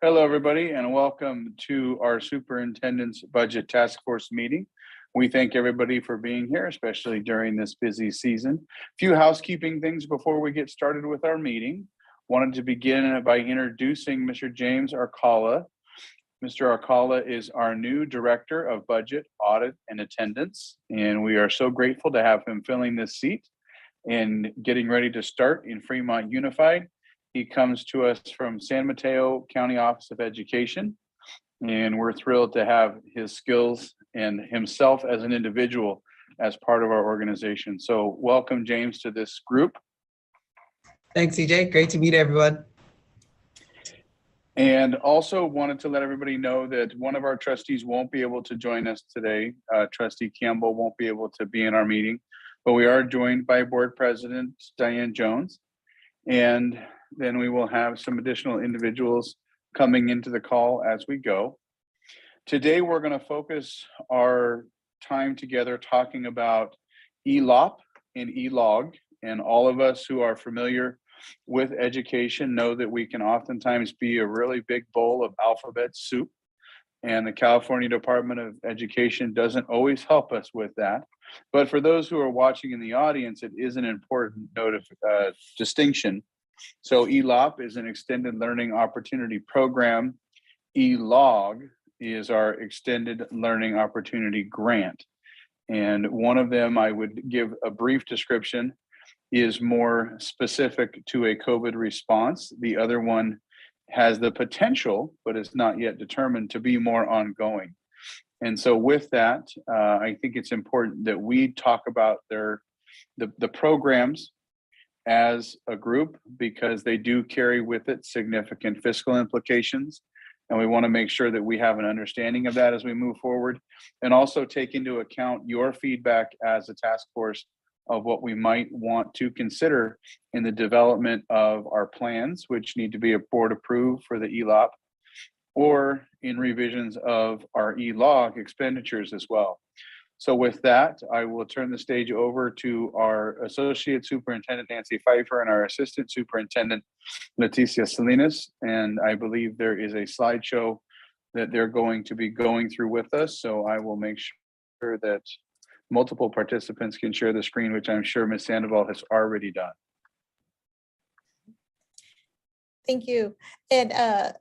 Hello, everybody, and welcome to our Superintendent's Budget Task Force meeting. We thank everybody for being here, especially during this busy season. A few housekeeping things before we get started with our meeting. Wanted to begin by introducing Mr. James Arcala. Mr. Arcala is our new Director of Budget, Audit, and Attendance, and we are so grateful to have him filling this seat and getting ready to start in Fremont Unified. He comes to us from San Mateo County Office of Education, and we're thrilled to have his skills and himself as an individual as part of our organization. So welcome, James, to this group. Thanks, CJ. Great to meet everyone. And also wanted to let everybody know that one of our trustees won't be able to join us today. Trustee Campbell won't be able to be in our meeting, but we are joined by Board President Diane Jones. And then we will have some additional individuals coming into the call as we go. Today, we're going to focus our time together talking about ELOP and ELOG. And all of us who are familiar with education know that we can oftentimes be a really big bowl of alphabet soup. And the California Department of Education doesn't always help us with that. But for those who are watching in the audience, it is an important note of distinction. So ELOP is an extended learning opportunity program. ELOG is our extended learning opportunity grant. And one of them, I would give a brief description, is more specific to a COVID response. The other one has the potential, but is not yet determined, to be more ongoing. And so with that, I think it's important that we talk about the programs as a group, because they do carry with it significant fiscal implications. And we want to make sure that we have an understanding of that as we move forward, and also take into account your feedback as a task force of what we might want to consider in the development of our plans, which need to be board approved for the ELOP, or in revisions of our ELOG expenditures as well. So with that, I will turn the stage over to our Associate Superintendent, Nancy Pfeiffer, and our Assistant Superintendent, Leticia Salinas. And I believe there is a slideshow that they're going to be going through with us. So I will make sure that multiple participants can share the screen, which I'm sure Ms. Sandoval has already done. Thank you. And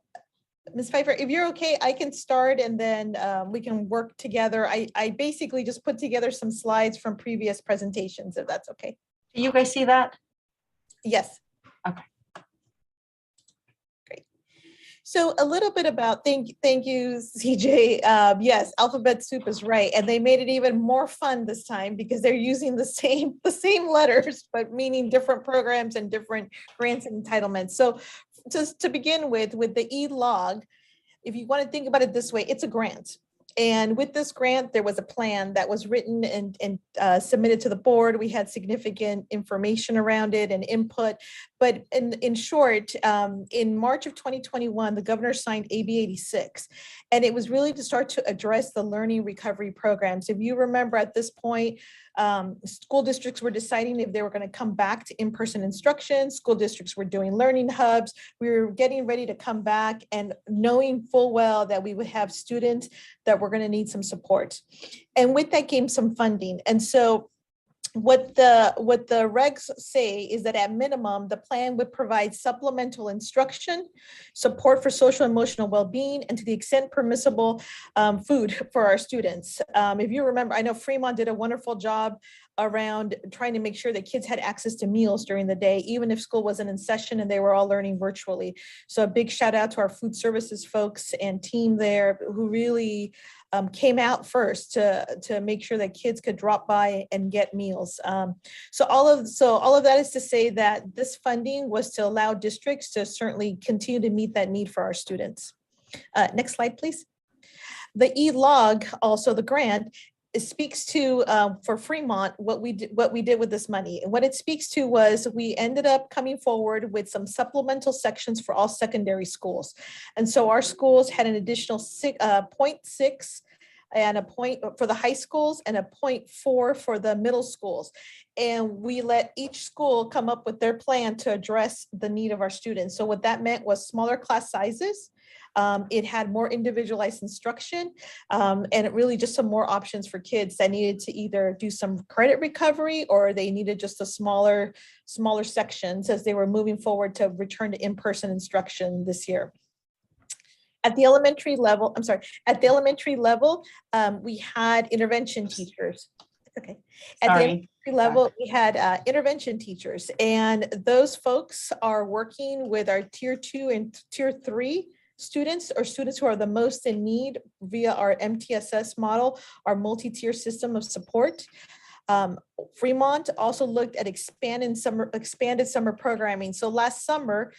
Ms. Pfeiffer, if you're okay, I can start and then we can work together. I basically just put together some slides from previous presentations, if that's okay. Do you guys see that? Yes. Okay. Great. So a little bit about, thank you, CJ. Yes, alphabet soup is right. And they made it even more fun this time because they're using the same letters, but meaning different programs and different grants and entitlements. So just to begin with the ELOG, if you want to think about it this way, it's a grant. And with this grant, there was a plan that was written and submitted to the board. We had significant information around it and input. But in short, in March of 2021, the governor signed AB 86. And it was really to start to address the learning recovery programs. If you remember at this point, school districts were deciding if they were going to come back to in-person instruction. School districts were doing learning hubs. We were getting ready to come back and knowing full well that we would have students that were going to need some support. And with that came some funding. And so what the regs say is that at minimum, the plan would provide supplemental instruction, support for social and emotional well-being, and to the extent permissible, food for our students. If you remember, I know Fremont did a wonderful job around trying to make sure that kids had access to meals during the day, even if school wasn't in session and they were all learning virtually. So a big shout out to our food services folks and team there who really came out first to make sure that kids could drop by and get meals. So all of that is to say that this funding was to allow districts to certainly continue to meet that need for our students. Next slide, please. The ELOG, also the grant, it speaks to, for Fremont, what we did with this money. And what it speaks to was we ended up coming forward with some supplemental sections for all secondary schools. And so our schools had an additional 0.6 and a point for the high schools and a 0.4 for the middle schools. And we let each school come up with their plan to address the need of our students. So what that meant was smaller class sizes. It had more individualized instruction, and it really just some more options for kids that needed to either do some credit recovery or they needed just a smaller sections as they were moving forward to return to in-person instruction this year. At the elementary level, we had intervention teachers. Okay. At the elementary level, we had intervention teachers, and those folks are working with our tier 2 and tier 3 students, or students who are the most in need via our MTSS model, our multi-tier system of support. Fremont also looked at expanded summer programming. So last summer,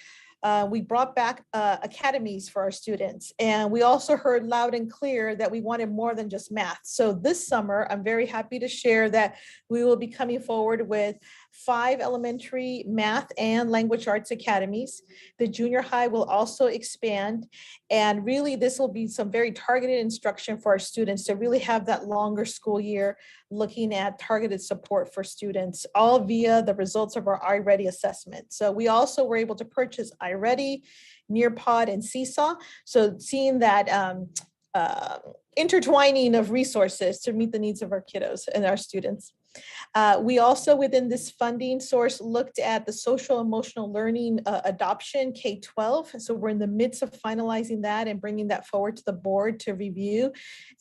we brought back academies for our students, and we also heard loud and clear that we wanted more than just math. So this summer, I'm very happy to share that we will be coming forward with 5 elementary math and language arts academies. The junior high will also expand, and really this will be some very targeted instruction for our students to really have that longer school year looking at targeted support for students, all via the results of our iReady assessment. So we also were able to purchase iReady, Nearpod, and Seesaw. So seeing that intertwining of resources to meet the needs of our kiddos and our students. We also, within this funding source, looked at the social emotional learning adoption K-12. So we're in the midst of finalizing that and bringing that forward to the board to review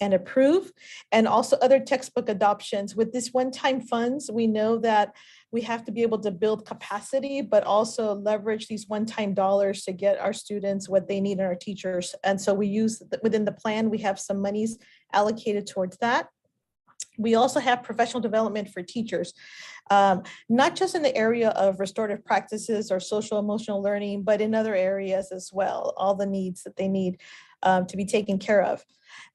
and approve. And also other textbook adoptions. With this one-time funds, we know that we have to be able to build capacity, but also leverage these one-time dollars to get our students what they need and our teachers. And so we use, within the plan, we have some monies allocated towards that. We also have professional development for teachers, not just in the area of restorative practices or social emotional learning, but in other areas as well, all the needs that they need to be taken care of.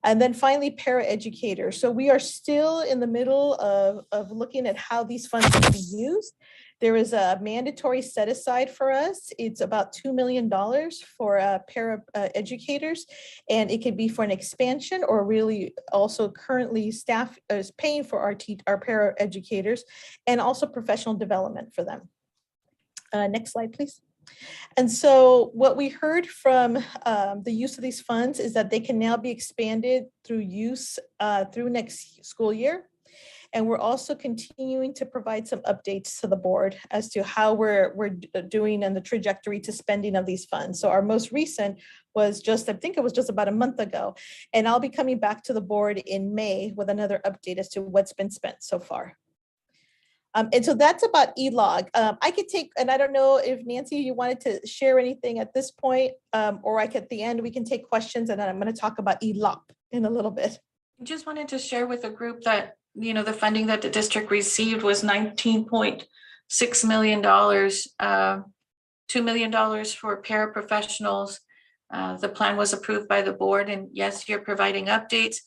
And then finally, paraeducators. So we are still in the middle of looking at how these funds can be used. There is a mandatory set aside for us. It's about $2 million for paraeducators, and it could be for an expansion or really also currently staff is paying for our paraeducators and also professional development for them. Next slide, please. And so what we heard from the use of these funds is that they can now be expanded through use through next school year. And we're also continuing to provide some updates to the board as to how we're doing and the trajectory to spending of these funds. So our most recent was just, I think it was just about a month ago. And I'll be coming back to the board in May with another update as to what's been spent so far. And so that's about ELOG. I could take, and I don't know if Nancy, you wanted to share anything at this point, or at the end, we can take questions, and then I'm going to talk about ELOP in a little bit. I just wanted to share with the group that, you know, the funding that the district received was $19.6 million, $2 million for paraprofessionals. The plan was approved by the board, and yes, you're providing updates,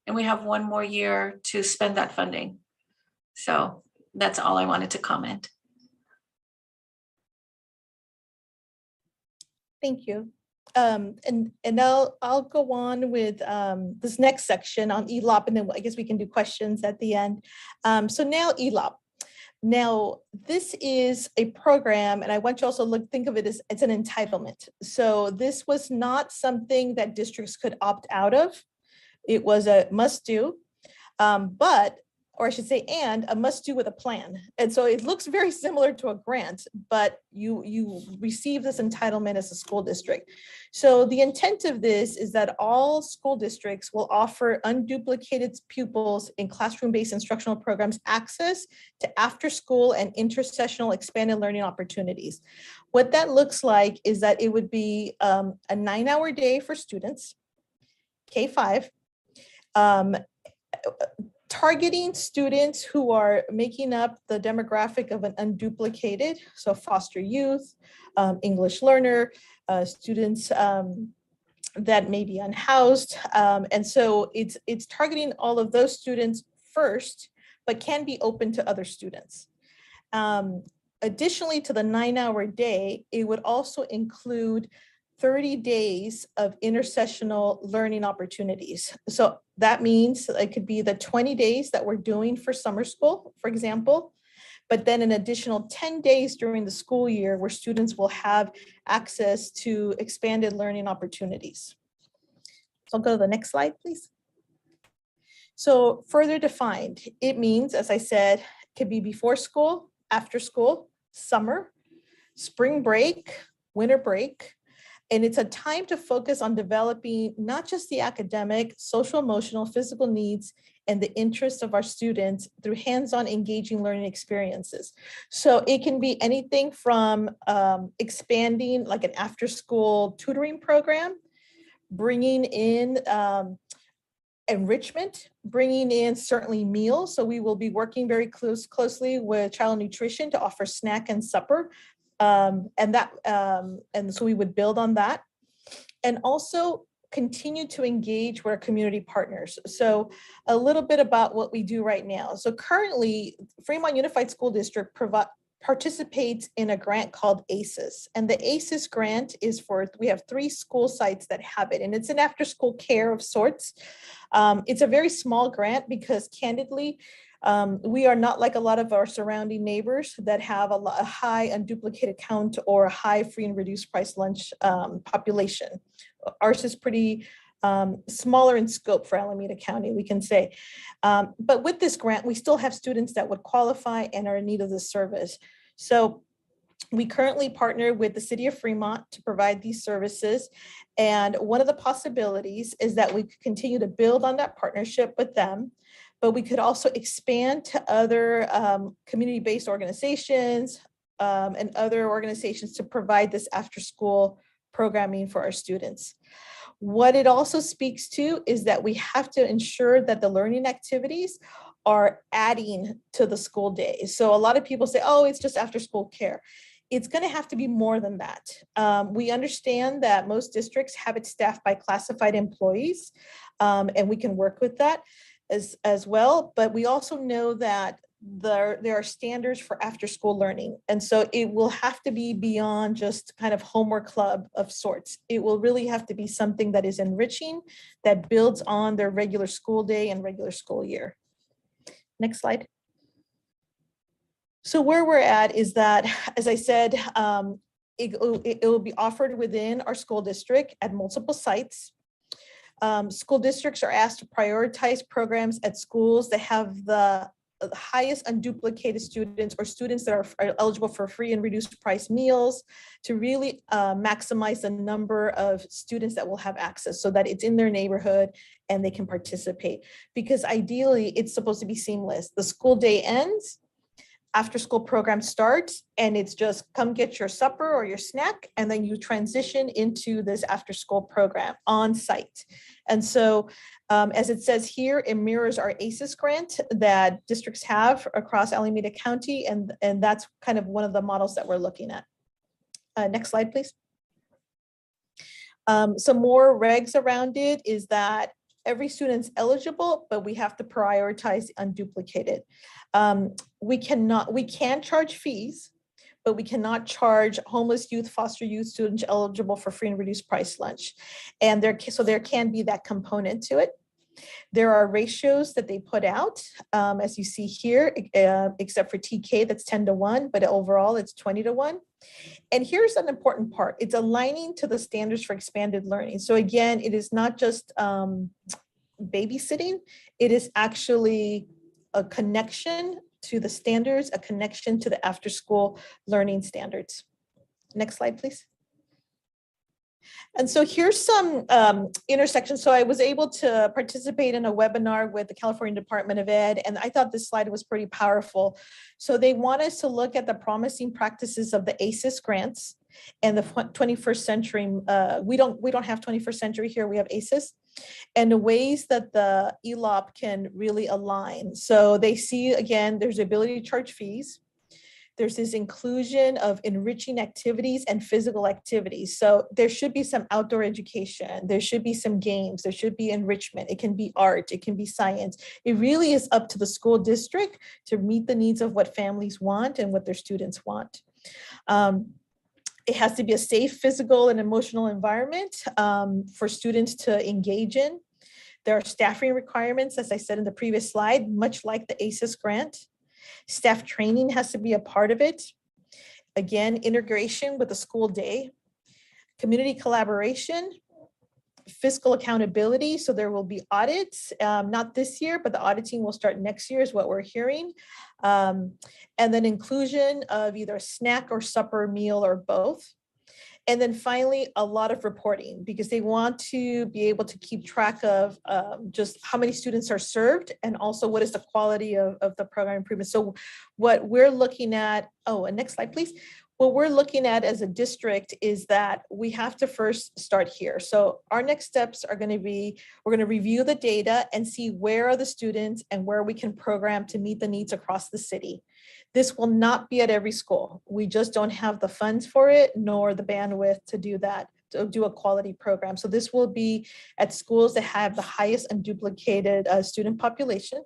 and we have 1 more year to spend that funding. So that's all I wanted to comment. Thank you. And I'll go on with this next section on ELOP, and then I guess we can do questions at the end. So now ELOP. Now, this is a program, and I want you also think of it as it's an entitlement. So this was not something that districts could opt out of. It was a must do, or I should say, and a must do with a plan. And so it looks very similar to a grant, but you receive this entitlement as a school district. So the intent of this is that all school districts will offer unduplicated pupils in classroom-based instructional programs access to after-school and intersessional expanded learning opportunities. What that looks like is that it would be a 9-hour day for students, K-5, targeting students who are making up the demographic of an unduplicated, so foster youth, English learner, students that may be unhoused. And so it's targeting all of those students first, but can be open to other students. Additionally to the 9-hour day, it would also include 30 days of intersessional learning opportunities. So that means it could be the 20 days that we're doing for summer school, for example, but then an additional 10 days during the school year where students will have access to expanded learning opportunities. So I'll go to the next slide, please. So further defined, it means, as I said, it could be before school, after school, summer, spring break, winter break. And it's a time to focus on developing not just the academic, social, emotional, physical needs, and the interests of our students through hands-on engaging learning experiences. So it can be anything from expanding like an after-school tutoring program, bringing in enrichment, bringing in certainly meals. So we will be working very closely with child nutrition to offer snack and supper. And so we would build on that. And also continue to engage with our community partners. So a little bit about what we do right now. So currently, Fremont Unified School District participates in a grant called ACES. And the ACES grant is for, we have 3 school sites that have it, and it's an after-school care of sorts. It's a very small grant because candidly, we are not like a lot of our surrounding neighbors that have a high unduplicated count or a high free and reduced price lunch population. Ours is pretty smaller in scope for Alameda County, we can say. But with this grant, we still have students that would qualify and are in need of this service. So we currently partner with the city of Fremont to provide these services. And one of the possibilities is that we could continue to build on that partnership with them, but we could also expand to other community-based organizations and other organizations to provide this after-school programming for our students. What it also speaks to is that we have to ensure that the learning activities are adding to the school day. So a lot of people say, oh, it's just after-school care. It's going to have to be more than that. We understand that most districts have it staffed by classified employees, and we can work with that as well. But we also know that there are standards for after school learning. And so it will have to be beyond just kind of homework club of sorts. It will really have to be something that is enriching, that builds on their regular school day and regular school year. Next slide. So where we're at is that, as I said, it will be offered within our school district at multiple sites. School districts are asked to prioritize programs at schools that have the highest unduplicated students or students that are eligible for free and reduced price meals to really maximize the number of students that will have access so that it's in their neighborhood and they can participate. Because ideally, it's supposed to be seamless. The school day ends, after school program starts, and it's just come get your supper or your snack, and then you transition into this after school program on site. And so as it says here, it mirrors our ACES grant that districts have across Alameda County, and that's kind of one of the models that we're looking at. Next slide, please. Some more regs around it is that every student's eligible, but we have to prioritize unduplicated. We can charge fees, but we cannot charge homeless youth, foster youth students eligible for free and reduced price lunch. And so there can be that component to it. There are ratios that they put out, as you see here, except for TK, that's 10-1, but overall it's 20-1. And here's an important part. It's aligning to the standards for expanded learning. So again, it is not just babysitting, it is actually a connection to the standards, a connection to the after school learning standards. Next slide, please. And so here's some intersections. So I was able to participate in a webinar with the California Department of Ed, and I thought this slide was pretty powerful. So they want us to look at the promising practices of the ACES grants and the 21st century. We don't have 21st century here, we have ACES, and the ways that the ELOP can really align. So they see, again, there's the ability to charge fees. There's this inclusion of enriching activities and physical activities. So there should be some outdoor education. There should be some games. There should be enrichment. It can be art. It can be science. It really is up to the school district to meet the needs of what families want and what their students want. It has to be a safe physical and emotional environment for students to engage in. There are staffing requirements, as I said in the previous slide, much like the ACES grant. Staff training has to be a part of it. Again, integration with the school day, community collaboration, fiscal accountability. So there will be audits, not this year, but the auditing will start next year is what we're hearing. And then inclusion of either a snack or supper meal or both. And then finally, a lot of reporting because they want to be able to keep track of just how many students are served and also what is the quality of the program improvement. So what we're looking at, and next slide, please. What we're looking at as a district is that we have to first start here. So our next steps are going to be, we're going to review the data and see where are the students and where we can program to meet the needs across the city. This will not be at every school. We just don't have the funds for it, nor the bandwidth to do that, to do a quality program. So this will be at schools that have the highest unduplicated student population.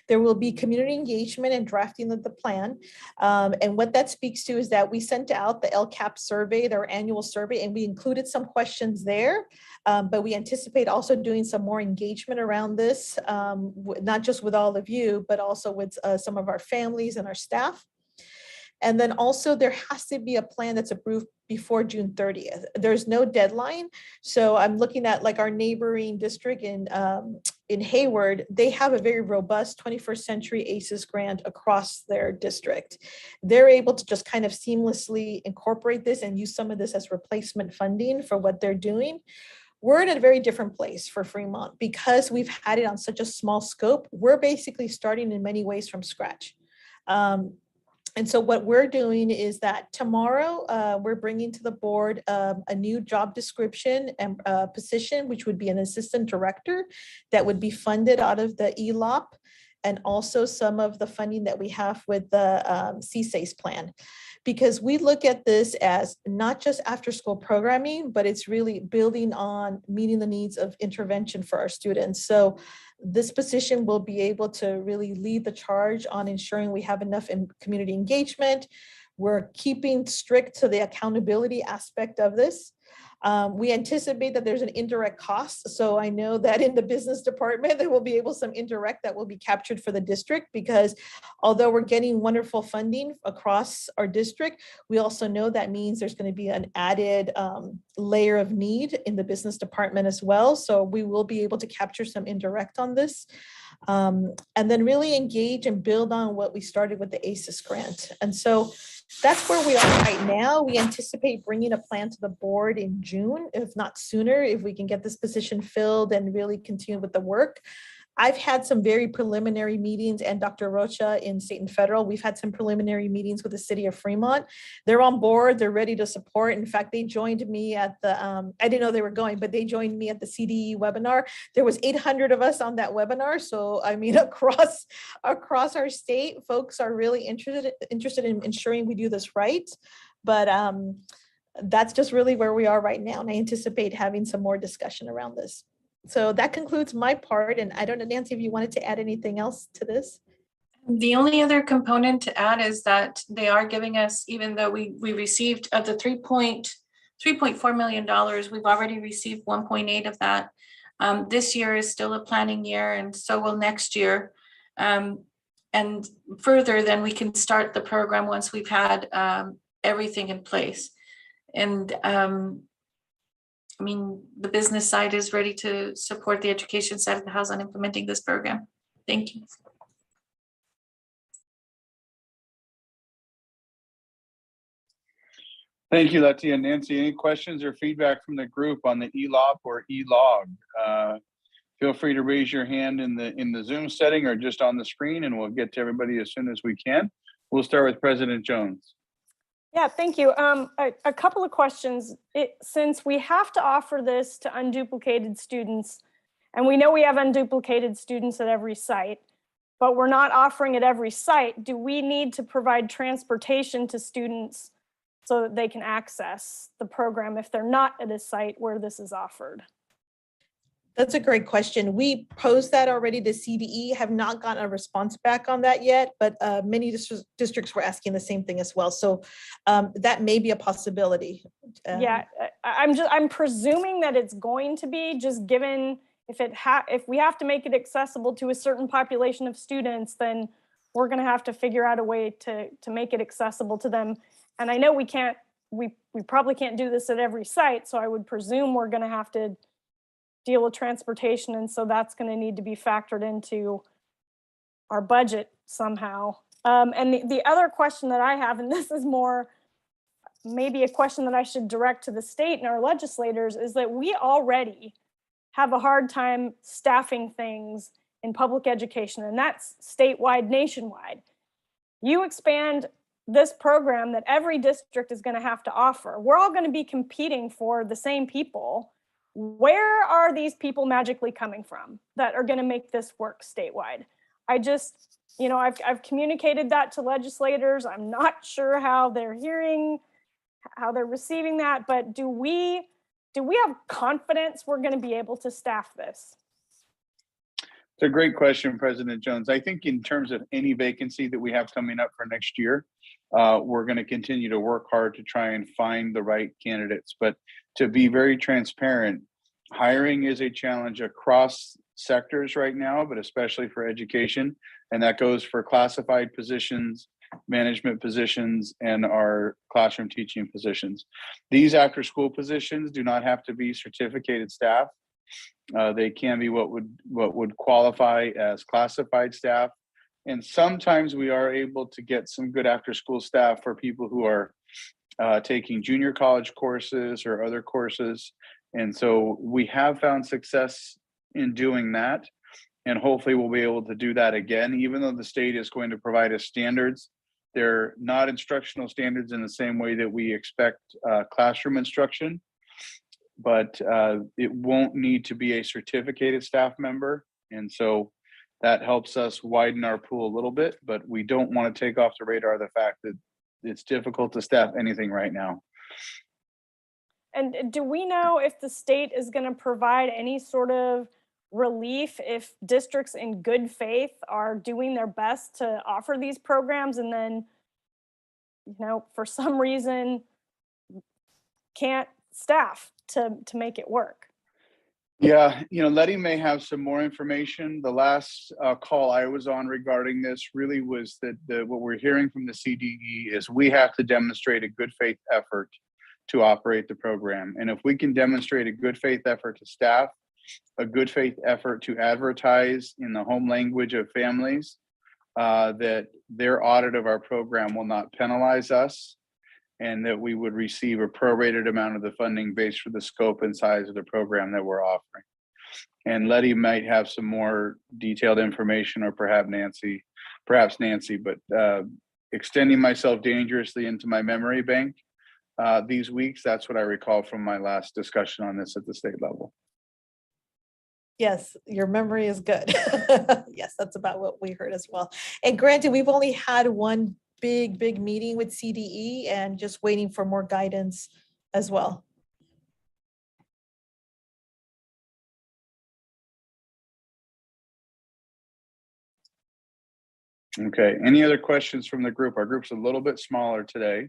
There will be community engagement and drafting of the plan. And what that speaks to is that we sent out the LCAP survey, their annual survey, and we included some questions there. But we anticipate also doing some more engagement around this, not just with all of you, but also with some of our families and our staff. And then also there has to be a plan that's approved before June 30th. There's no deadline. So I'm looking at like our neighboring district in Hayward, they have a very robust 21st century ACES grant across their district. They're able to just kind of seamlessly incorporate this and use some of this as replacement funding for what they're doing. We're in a very different place for Fremont because we've had it on such a small scope. We're basically starting in many ways from scratch. And so what we're doing is that tomorrow we're bringing to the board a new job description and position, which would be an assistant director that would be funded out of the ELOP and also some of the funding that we have with the CSACE plan. Because we look at this as not just after school programming, but it's really building on meeting the needs of intervention for our students. So this position will be able to really lead the charge on ensuring we have enough in community engagement. We're keeping strict to the accountability aspect of this. We anticipate that there's an indirect cost. So I know that in the business department, there will be some indirect that will be captured for the district because although we're getting wonderful funding across our district, we also know that means there's going to be an added layer of need in the business department as well. So we will be able to capture some indirect on this. And then really engage and build on what we started with the ACES grant. And so that's where we are right now. We anticipate bringing a plan to the board in June, if not sooner, if we can get this position filled and really continue with the work. I've had some very preliminary meetings, and Dr. Rocha in State and Federal, we've had some preliminary meetings with the city of Fremont. They're on board, they're ready to support. In fact, they joined me at the, I didn't know they were going, but they joined me at the CDE webinar. There was 800 of us on that webinar. So I mean, across our state, folks are really interested in ensuring we do this right. But that's just really where we are right now. And I anticipate having some more discussion around this. So that concludes my part. And I don't know, Nancy, if you wanted to add anything else to this. The only other component to add is that they are giving us, even though we received of the $3.4 million, we've already received 1.8 of that. This year is still a planning year, and so will next year. And further, then we can start the program once we've had everything in place. And I mean, the business side is ready to support the education side of the house on implementing this program. Thank you. Thank you, Letty and Nancy. Any questions or feedback from the group on the ELOP or ELOG? Feel free to raise your hand in the Zoom setting or just on the screen, and we'll get to everybody as soon as we can. We'll start with President Jones. Yeah, thank you. A couple of questions. Since we have to offer this to unduplicated students, and we know we have unduplicated students at every site, but we're not offering at every site, do we need to provide transportation to students so that they can access the program if they're not at a site where this is offered? That's a great question. We posed that already to CDE, have not gotten a response back on that yet, but many districts were asking the same thing as well. So that may be a possibility. Yeah, I'm presuming that it's going to be, just given if we have to make it accessible to a certain population of students, then we're going to have to figure out a way to make it accessible to them. And I know we probably can't do this at every site, so I would presume we're going to have to deal with transportation, and so that's going to need to be factored into our budget somehow. And the other question that I have, and this is more maybe a question that I should direct to the state and our legislators, is that we already have a hard time staffing things in public education, and that's statewide, nationwide. You expand this program that every district is going to have to offer. We're all going to be competing for the same people. Where are these people magically coming from that are going to make this work statewide? I just, I've communicated that to legislators. I'm not sure how they're receiving that, but do we have confidence we're going to be able to staff this? It's a great question, President Jones. I think in terms of any vacancy that we have coming up for next year, we're going to continue to work hard to try and find the right candidates. But to be very transparent, hiring is a challenge across sectors right now, but especially for education. And that goes for classified positions, management positions, and our classroom teaching positions. These after-school positions do not have to be certificated staff. They can be what would qualify as classified staff. And sometimes we are able to get some good after-school staff for people who are taking junior college courses or other courses. And so we have found success in doing that. And hopefully we'll be able to do that again, even though the state is going to provide us standards. They're not instructional standards in the same way that we expect classroom instruction, but it won't need to be a certificated staff member. And so that helps us widen our pool a little bit, but we don't want to take off the radar the fact that it's difficult to staff anything right now. And do we know if the state is going to provide any sort of relief if districts in good faith are doing their best to offer these programs and then, for some reason can't staff to make it work? Yeah, Letty may have some more information. The last call I was on regarding this really was that what we're hearing from the CDE is we have to demonstrate a good faith effort to operate the program. And if we can demonstrate a good faith effort to staff, a good faith effort to advertise in the home language of families, that their audit of our program will not penalize us, and that we would receive a prorated amount of the funding based for the scope and size of the program that we're offering. And Letty might have some more detailed information, or perhaps Nancy, but extending myself dangerously into my memory bank these weeks, that's what I recall from my last discussion on this at the state level. Yes, your memory is good. Yes, that's about what we heard as well. And granted, we've only had one big meeting with CDE and just waiting for more guidance as well. Okay, any other questions from the group? Our group's a little bit smaller today.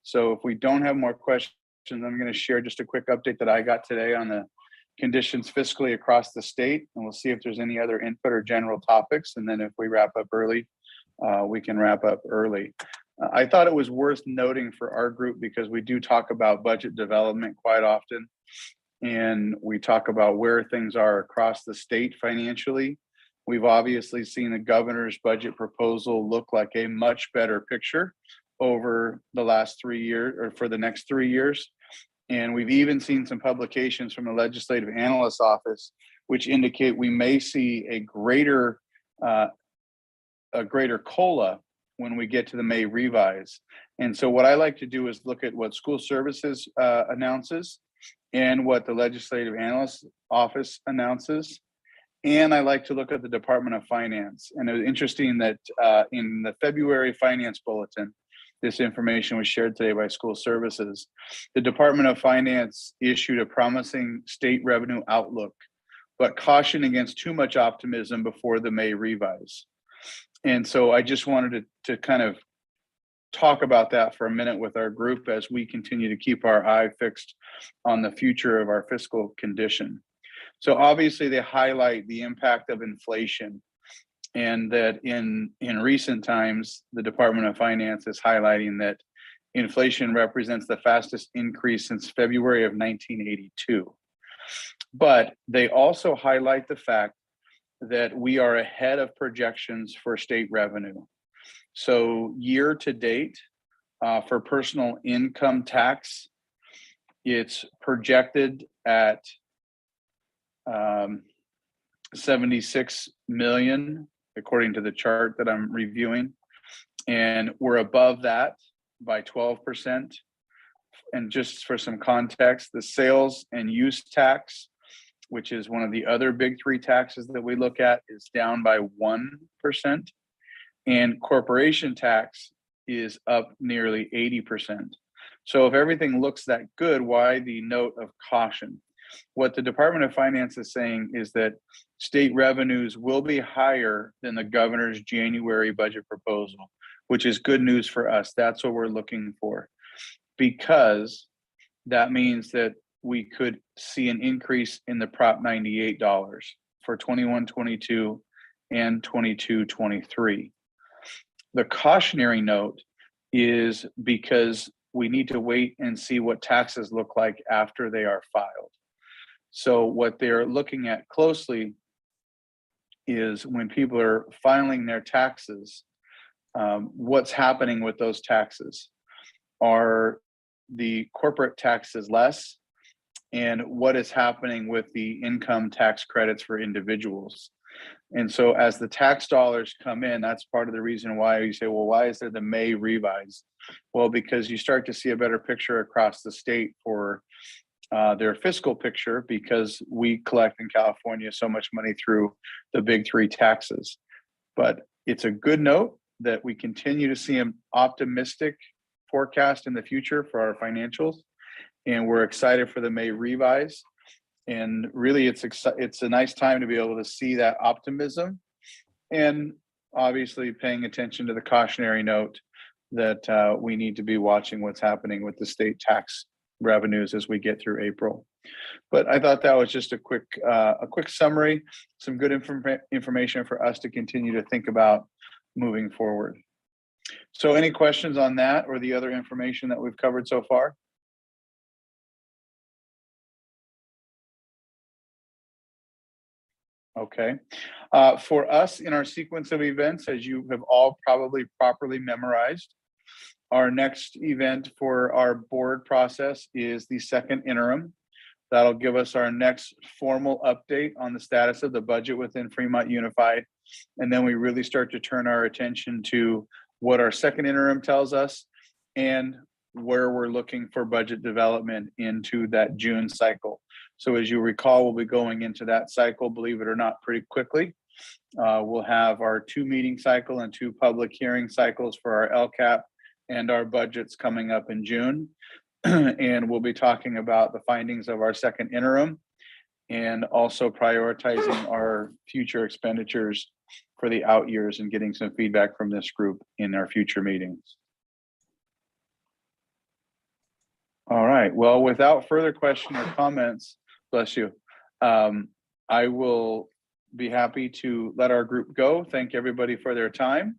So if we don't have more questions, I'm going to share just a quick update that I got today on the conditions fiscally across the state, and we'll see if there's any other input or general topics. And then if we wrap up early, we can wrap up early. I thought it was worth noting for our group because we do talk about budget development quite often, and we talk about where things are across the state financially. We've obviously seen the governor's budget proposal look like a much better picture over the last 3 years, or for the next 3 years. And we've even seen some publications from the Legislative Analyst's Office, which indicate we may see a greater COLA when we get to the May revise. And so what I like to do is look at what School Services announces and what the Legislative Analyst's Office announces. And I like to look at the Department of Finance. And it was interesting that in the February Finance Bulletin, this information was shared today by School Services. The Department of Finance issued a promising state revenue outlook, but caution against too much optimism before the May revise. And so I just wanted to kind of talk about that for a minute with our group as we continue to keep our eye fixed on the future of our fiscal condition. So obviously they highlight the impact of inflation, and that in recent times, the Department of Finance is highlighting that inflation represents the fastest increase since February of 1982. But they also highlight the fact that we are ahead of projections for state revenue. So year to date, for personal income tax, it's projected at 76 million, according to the chart that I'm reviewing. And we're above that by 12%. And just for some context, the sales and use tax, which is one of the other big three taxes that we look at, is down by 1%. And corporation tax is up nearly 80%. So if everything looks that good, why the note of caution? What the Department of Finance is saying is that state revenues will be higher than the governor's January budget proposal, which is good news for us. That's what we're looking for, because that means that we could see an increase in the Prop 98 dollars for 21-22 and 22-23. The cautionary note is because we need to wait and see what taxes look like after they are filed. So what they're looking at closely is when people are filing their taxes, what's happening with those taxes? Are the corporate taxes less? And what is happening with the income tax credits for individuals? And so as the tax dollars come in, that's part of the reason why you say, well, why is there the May revise? Well, because you start to see a better picture across the state for their fiscal picture, because we collect in California so much money through the big three taxes. But it's a good note that we continue to see an optimistic forecast in the future for our financials. And we're excited for the May revise. And really, it's a nice time to be able to see that optimism, and obviously paying attention to the cautionary note that we need to be watching what's happening with the state tax revenues as we get through April. But I thought that was just a quick summary, some good information for us to continue to think about moving forward. So any questions on that or the other information that we've covered so far? Okay. For us in our sequence of events, as you have all probably properly memorized, our next event for our board process is the second interim. That'll give us our next formal update on the status of the budget within Fremont Unified. And then we really start to turn our attention to what our second interim tells us and where we're looking for budget development into that June cycle. So as you recall, we'll be going into that cycle, believe it or not, pretty quickly. We'll have our 2 meeting cycle and 2 public hearing cycles for our LCAP and our budgets coming up in June. And we'll be talking about the findings of our second interim and also prioritizing our future expenditures for the out years and getting some feedback from this group in our future meetings. All right, well, without further question or comments, bless you, I will be happy to let our group go. Thank everybody for their time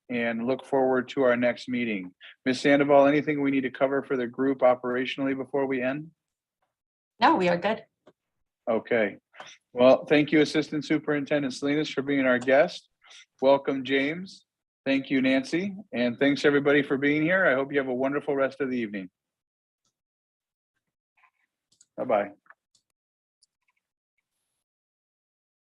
and look forward to our next meeting. Ms. Sandoval, anything we need to cover for the group operationally before we end? No, we are good. Okay, well, thank you, Assistant Superintendent Salinas, for being our guest. Welcome, James. Thank you, Nancy. And thanks everybody for being here. I hope you have a wonderful rest of the evening. Bye-bye.